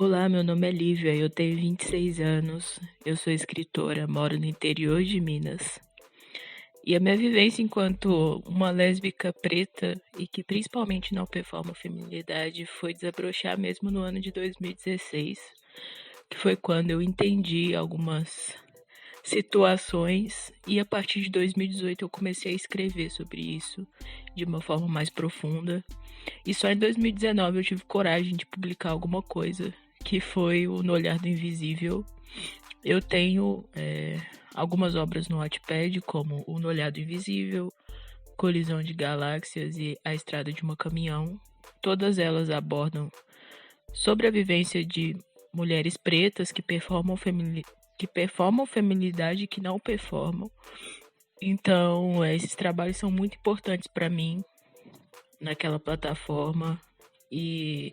Olá, meu nome é Lívia, eu tenho 26 anos, eu sou escritora, moro no interior de Minas. E a minha vivência enquanto uma lésbica preta e que principalmente não performa feminilidade foi desabrochar mesmo no ano de 2016, que foi quando eu entendi algumas situações e a partir de 2018 eu comecei a escrever sobre isso de uma forma mais profunda. E só em 2019 eu tive coragem de publicar alguma coisa, que foi o No Olhar do Invisível. Eu tenho algumas obras no Wattpad, como o No Olhar do Invisível, Colisão de Galáxias e A Estrada de uma Caminhão. Todas elas abordam sobre a vivência de mulheres pretas que performam feminilidade e que não performam. Então, esses trabalhos são muito importantes para mim naquela plataforma. E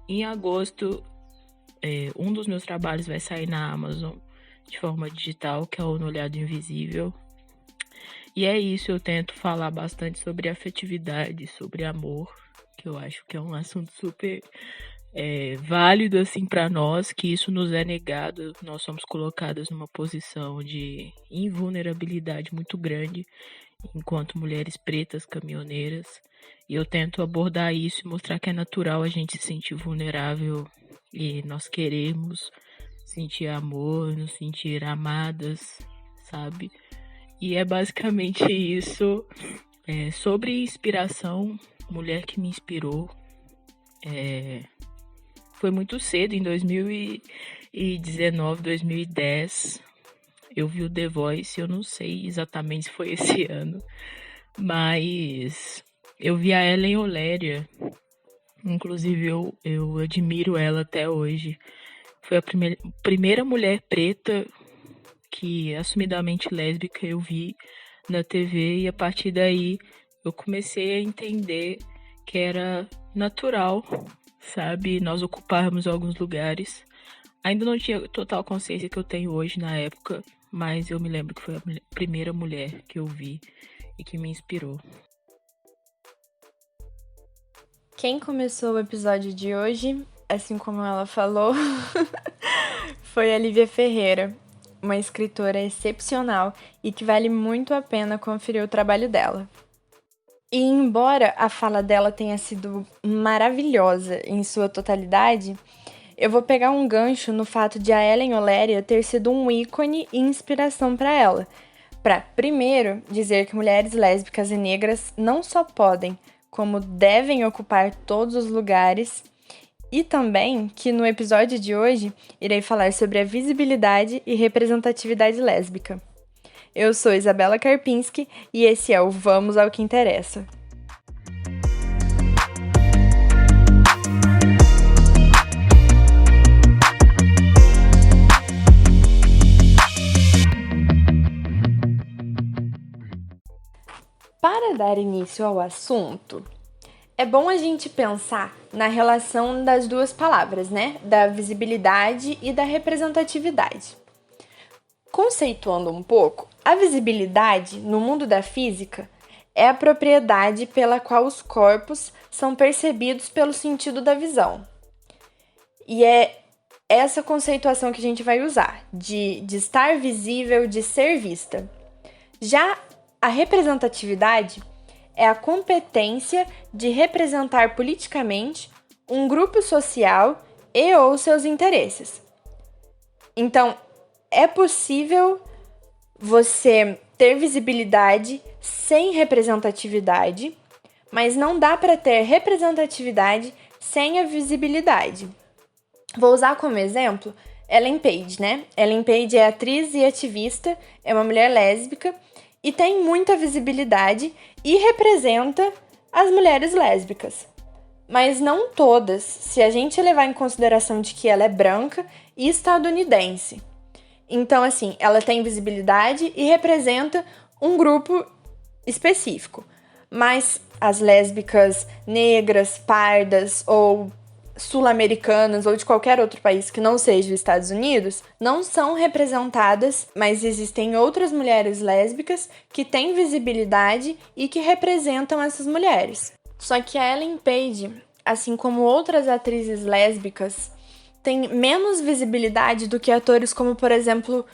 em agosto, um dos meus trabalhos vai sair na Amazon de forma digital, que é o No Olhar do Invisível. E é isso, eu tento falar bastante sobre afetividade, sobre amor, que eu acho que é um assunto super válido assim para nós, que isso nos é negado. Nós somos colocadas numa posição de invulnerabilidade muito grande enquanto mulheres pretas caminhoneiras. E eu tento abordar isso e mostrar que é natural a gente se sentir vulnerável e nós queremos sentir amor, nos sentir amadas, sabe? E é basicamente isso. Sobre inspiração, mulher que me inspirou. Foi muito cedo, em 2019, 2010. Eu vi o The Voice, eu não sei exatamente se foi esse ano, mas eu vi a Ellen Oléria. Inclusive, eu admiro ela até hoje. Foi a primeira mulher preta que assumidamente lésbica eu vi na TV, e a partir daí eu comecei a entender que era natural, sabe, nós ocuparmos alguns lugares. Ainda não tinha total consciência que eu tenho hoje na época, mas eu me lembro que foi a primeira mulher que eu vi e que me inspirou. Quem começou o episódio de hoje, assim como ela falou, foi a Lívia Ferreira, uma escritora excepcional e que vale muito a pena conferir o trabalho dela. E embora a fala dela tenha sido maravilhosa em sua totalidade, eu vou pegar um gancho no fato de a Ellen Oléria ter sido um ícone e inspiração para ela, para, primeiro, dizer que mulheres lésbicas e negras não só podem, como devem ocupar todos os lugares, e também que no episódio de hoje irei falar sobre a visibilidade e representatividade lésbica. Eu sou Isabela Karpinski e esse é o Vamos ao que Interessa. Para dar início ao assunto, é bom a gente pensar na relação das duas palavras, né? Da visibilidade e da representatividade. Conceituando um pouco, a visibilidade no mundo da física é a propriedade pela qual os corpos são percebidos pelo sentido da visão. E é essa conceituação que a gente vai usar, de estar visível, de ser vista. Já a representatividade é a competência de representar politicamente um grupo social e ou seus interesses. Então, é possível você ter visibilidade sem representatividade, mas não dá para ter representatividade sem a visibilidade. Vou usar como exemplo Ellen Page, né? Ellen Page é atriz e ativista, é uma mulher lésbica e tem muita visibilidade e representa as mulheres lésbicas. Mas não todas, se a gente levar em consideração de que ela é branca e estadunidense. Então, assim, ela tem visibilidade e representa um grupo específico. Mas as lésbicas negras, pardas ou sul-americanas ou de qualquer outro país que não seja os Estados Unidos não são representadas, mas existem outras mulheres lésbicas que têm visibilidade e que representam essas mulheres. Só que a Ellen Page, assim como outras atrizes lésbicas têm menos visibilidade do que atores como, por exemplo,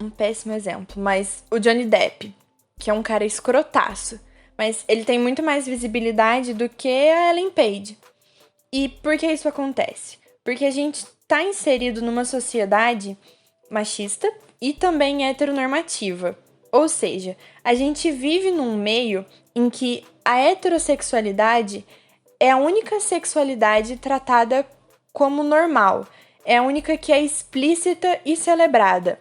um péssimo exemplo, mas o Johnny Depp, que é um cara escrotaço, mas ele tem muito mais visibilidade do que a Ellen Page. E por que isso acontece? Porque a gente tá inserido numa sociedade machista e também heteronormativa. Ou seja, a gente vive num meio em que a heterossexualidade é a única sexualidade tratada como normal. É a única que é explícita e celebrada.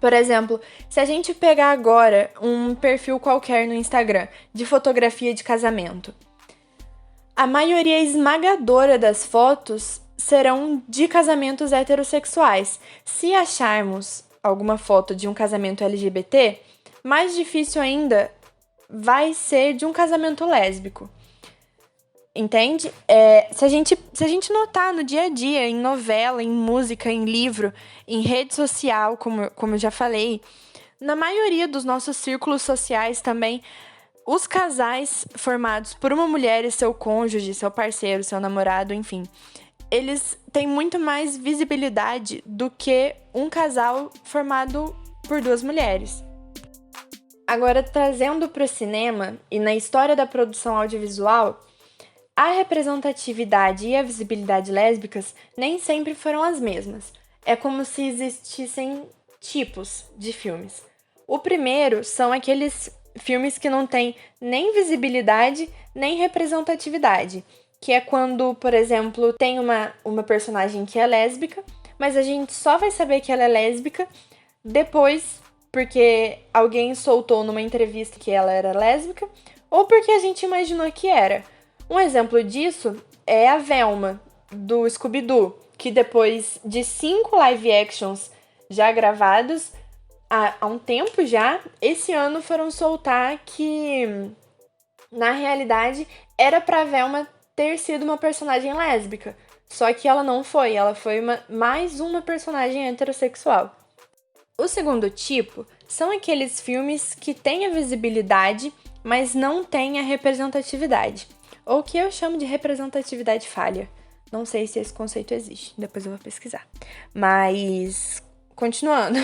Por exemplo, se a gente pegar agora um perfil qualquer no Instagram de fotografia de casamento, a maioria esmagadora das fotos serão de casamentos heterossexuais. Se acharmos alguma foto de um casamento LGBT, mais difícil ainda vai ser de um casamento lésbico. Entende? Se a gente notar no dia a dia, em novela, em música, em livro, em rede social, como eu já falei, na maioria dos nossos círculos sociais também, os casais formados por uma mulher e seu cônjuge, seu parceiro, seu namorado, enfim, eles têm muito mais visibilidade do que um casal formado por duas mulheres. Agora, trazendo para o cinema e na história da produção audiovisual, a representatividade e a visibilidade lésbicas nem sempre foram as mesmas. É como se existissem tipos de filmes. O primeiro são aqueles filmes que não têm nem visibilidade nem representatividade, que é quando, por exemplo, tem uma personagem que é lésbica, mas a gente só vai saber que ela é lésbica depois, porque alguém soltou numa entrevista que ela era lésbica, ou porque a gente imaginou que era. Um exemplo disso é a Velma, do Scooby-Doo, que depois de 5 live actions já gravados, há um tempo já, esse ano foram soltar que, na realidade, era pra Velma ter sido uma personagem lésbica. Só que ela não foi, ela foi mais uma personagem heterossexual. O segundo tipo são aqueles filmes que têm a visibilidade, mas não têm a representatividade. Ou o que eu chamo de representatividade falha. Não sei se esse conceito existe, depois eu vou pesquisar. Mas, continuando.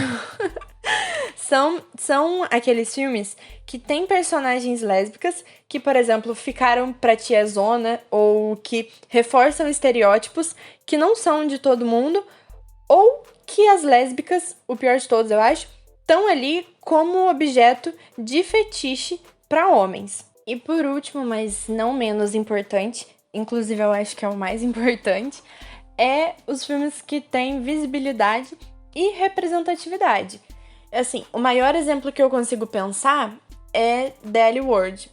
São aqueles filmes que têm personagens lésbicas que, por exemplo, ficaram pra tiazona ou que reforçam estereótipos que não são de todo mundo, ou que as lésbicas, o pior de todos eu acho, estão ali como objeto de fetiche para homens. E por último, mas não menos importante, inclusive eu acho que é o mais importante, é os filmes que têm visibilidade e representatividade. Assim, o maior exemplo que eu consigo pensar é The L Word,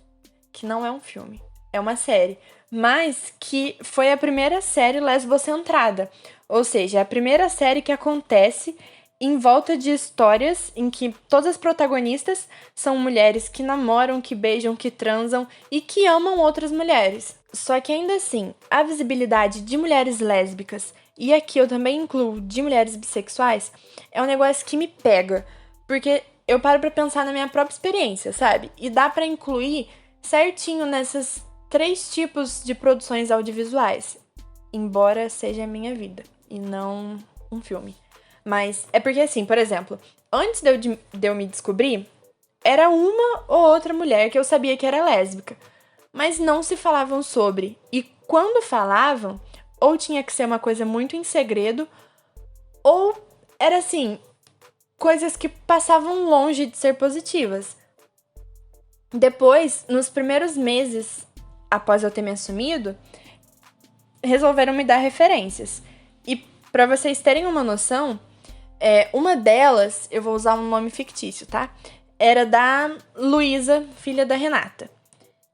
que não é um filme, é uma série, mas que foi a primeira série lesbocentrada, ou seja, é a primeira série que acontece em volta de histórias em que todas as protagonistas são mulheres que namoram, que beijam, que transam e que amam outras mulheres. Só que ainda assim, a visibilidade de mulheres lésbicas, e aqui eu também incluo de mulheres bissexuais, é um negócio que me pega, porque eu paro pra pensar na minha própria experiência, sabe? E dá pra incluir certinho nesses 3 tipos de produções audiovisuais, embora seja a minha vida e não um filme. Mas é porque, assim, por exemplo, antes de eu me descobrir, era uma ou outra mulher que eu sabia que era lésbica, mas não se falavam sobre. E quando falavam, ou tinha que ser uma coisa muito em segredo, ou era, assim, coisas que passavam longe de ser positivas. Depois, nos primeiros meses após eu ter me assumido, resolveram me dar referências. E pra vocês terem uma noção, uma delas, eu vou usar um nome fictício, tá? Era da Luísa, filha da Renata,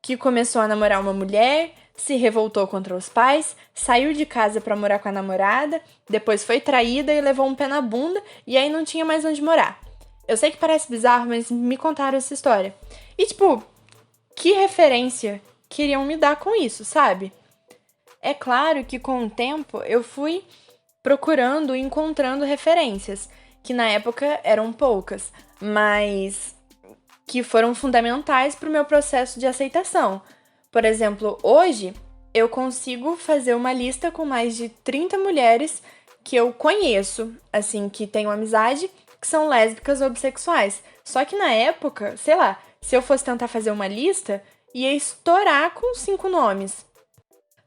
que começou a namorar uma mulher, se revoltou contra os pais, saiu de casa pra morar com a namorada, depois foi traída e levou um pé na bunda, e aí não tinha mais onde morar. Eu sei que parece bizarro, mas me contaram essa história. E, tipo, que referência queriam me dar com isso, sabe? É claro que com o tempo eu fui procurando e encontrando referências, que na época eram poucas, mas que foram fundamentais para o meu processo de aceitação. Por exemplo, hoje eu consigo fazer uma lista com mais de 30 mulheres que eu conheço, assim, que tenho amizade, que são lésbicas ou bissexuais. Só que na época, sei lá, se eu fosse tentar fazer uma lista, ia estourar com 5 nomes.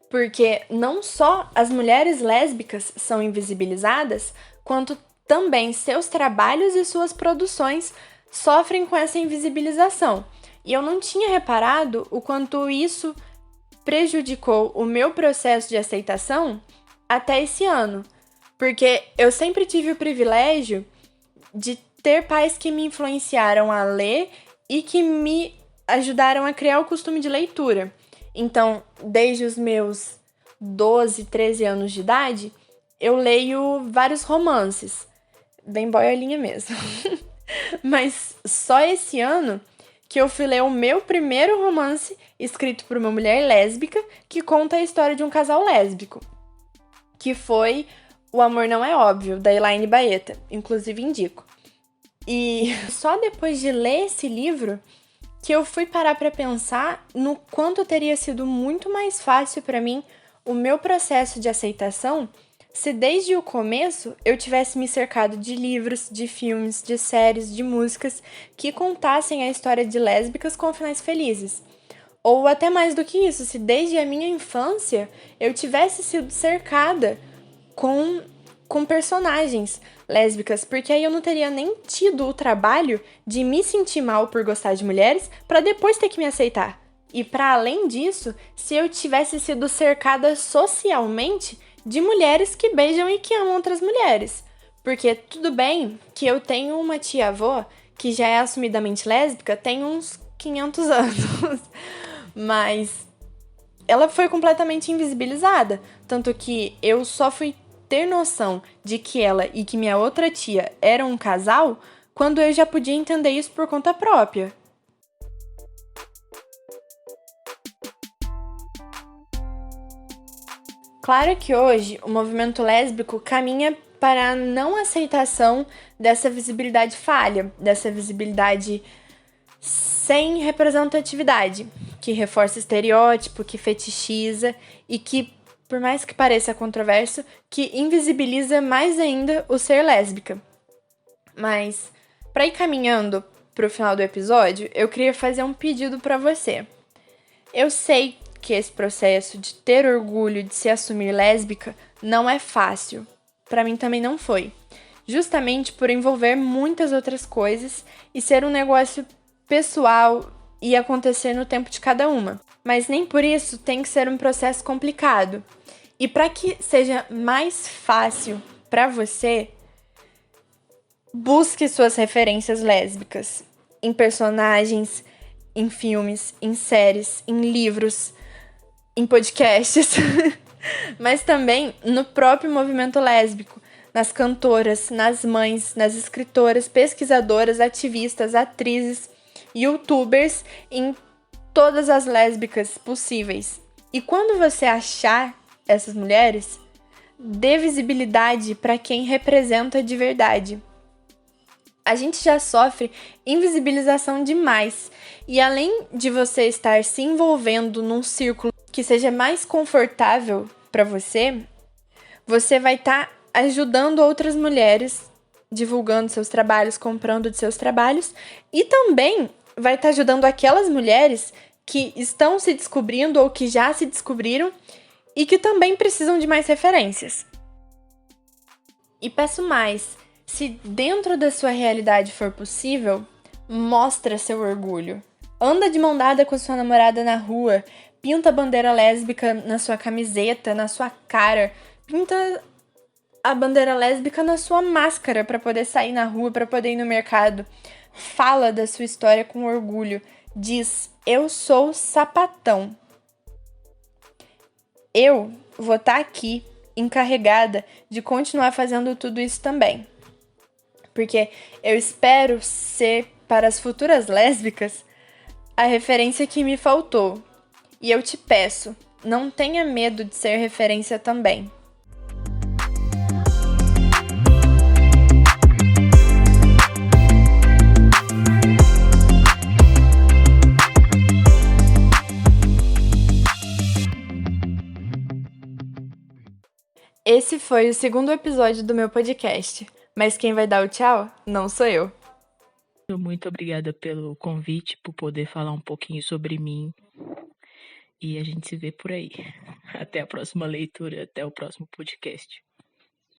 Porque não só as mulheres lésbicas são invisibilizadas, quanto também seus trabalhos e suas produções sofrem com essa invisibilização. E eu não tinha reparado o quanto isso prejudicou o meu processo de aceitação até esse ano. Porque eu sempre tive o privilégio de ter pais que me influenciaram a ler e que me ajudaram a criar o costume de leitura. Então, desde os meus 12, 13 anos de idade, eu leio vários romances. Bem boiolinha mesmo. Mas só esse ano que eu fui ler o meu primeiro romance escrito por uma mulher lésbica que conta a história de um casal lésbico, que foi O Amor Não É Óbvio, da Elaine Baeta. Inclusive indico. E só depois de ler esse livro que eu fui parar para pensar no quanto teria sido muito mais fácil para mim o meu processo de aceitação se desde o começo eu tivesse me cercado de livros, de filmes, de séries, de músicas que contassem a história de lésbicas com finais felizes. Ou até mais do que isso, se desde a minha infância eu tivesse sido cercada com personagens lésbicas, porque aí eu não teria nem tido o trabalho de me sentir mal por gostar de mulheres para depois ter que me aceitar. E para além disso, se eu tivesse sido cercada socialmente de mulheres que beijam e que amam outras mulheres. Porque tudo bem que eu tenho uma tia-avó que já é assumidamente lésbica tem uns 500 anos, mas ela foi completamente invisibilizada, tanto que eu só fui ter noção de que ela e que minha outra tia eram um casal quando eu já podia entender isso por conta própria. Claro que hoje o movimento lésbico caminha para a não aceitação dessa visibilidade falha, dessa visibilidade sem representatividade, que reforça estereótipo, que fetichiza e que, por mais que pareça controverso, que invisibiliza mais ainda o ser lésbica. Mas, para ir caminhando para o final do episódio, eu queria fazer um pedido para você. Eu sei que esse processo de ter orgulho de se assumir lésbica não é fácil. Para mim também não foi. Justamente por envolver muitas outras coisas e ser um negócio pessoal e acontecer no tempo de cada uma. Mas nem por isso tem que ser um processo complicado. E para que seja mais fácil para você, busque suas referências lésbicas em personagens, em filmes, em séries, em livros, em podcasts, mas também no próprio movimento lésbico, nas cantoras, nas mães, nas escritoras, pesquisadoras, ativistas, atrizes, youtubers, em todas as lésbicas possíveis. E quando você achar essas mulheres, dê visibilidade para quem representa de verdade. A gente já sofre invisibilização demais. E além de você estar se envolvendo num círculo que seja mais confortável para você, você vai estar ajudando outras mulheres, divulgando seus trabalhos, comprando de seus trabalhos, e também vai estar ajudando aquelas mulheres que estão se descobrindo ou que já se descobriram e que também precisam de mais referências. E peço mais, se dentro da sua realidade for possível, mostra seu orgulho. Anda de mão dada com sua namorada na rua, pinta a bandeira lésbica na sua camiseta, na sua cara, pinta a bandeira lésbica na sua máscara para poder sair na rua, para poder ir no mercado. Fala da sua história com orgulho. Diz, eu sou sapatão. Eu vou estar aqui, encarregada de continuar fazendo tudo isso também. Porque eu espero ser, para as futuras lésbicas, a referência que me faltou. E eu te peço, não tenha medo de ser referência também. Esse foi o segundo episódio do meu podcast, mas quem vai dar o tchau não sou eu. Muito obrigada pelo convite, por poder falar um pouquinho sobre mim. E a gente se vê por aí. Até a próxima leitura, até o próximo podcast.